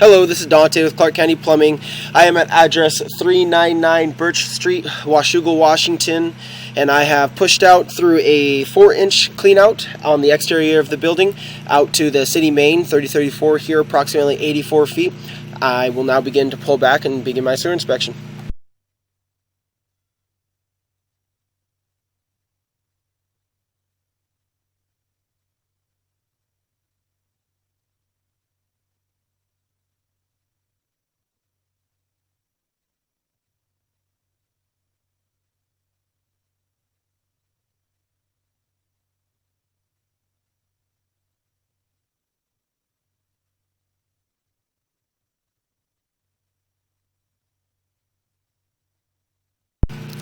Hello, this is Dante with Clark County Plumbing. I am at address 399 Birch Street, Washougal, Washington, and I have pushed out through a 4-inch clean out on the exterior of the building out to the city main 3034 here, approximately 84 feet. I will now begin to pull back and begin my sewer inspection.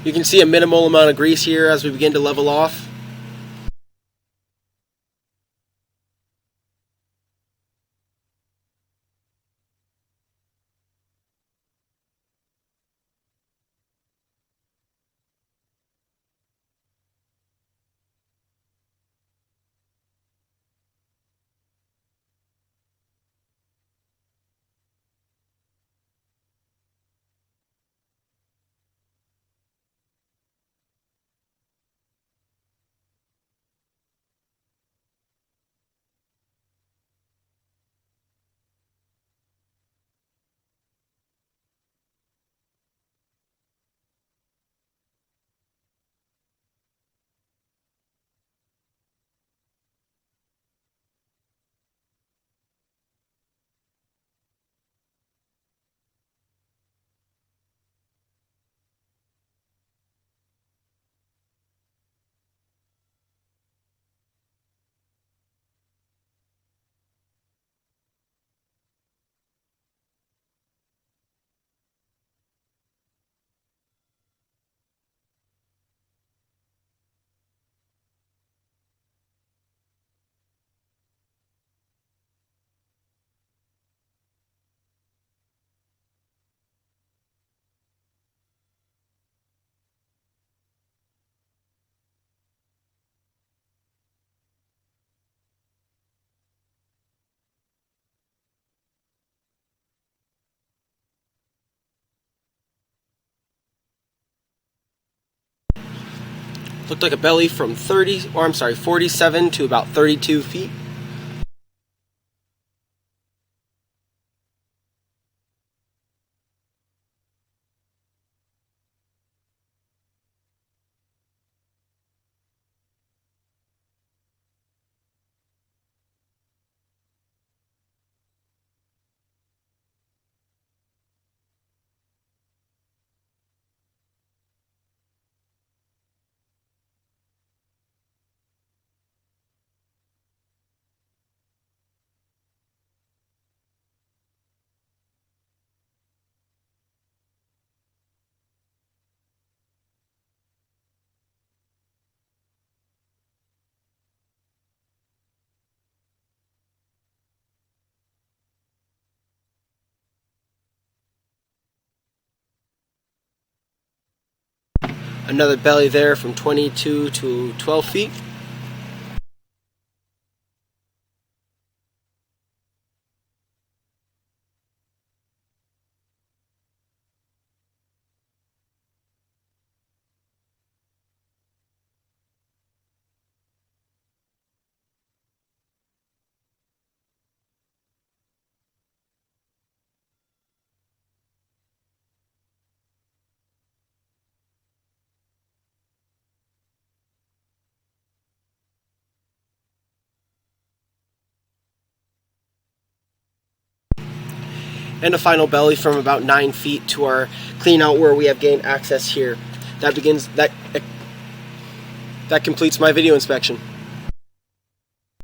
You can see a minimal amount of grease here as we begin to level off. Looked like a belly from 47 to about 32 feet. Another belly there from 22 to 12 feet. And a final belly from about 9 feet to our clean out where we have gained access here. That completes my video inspection.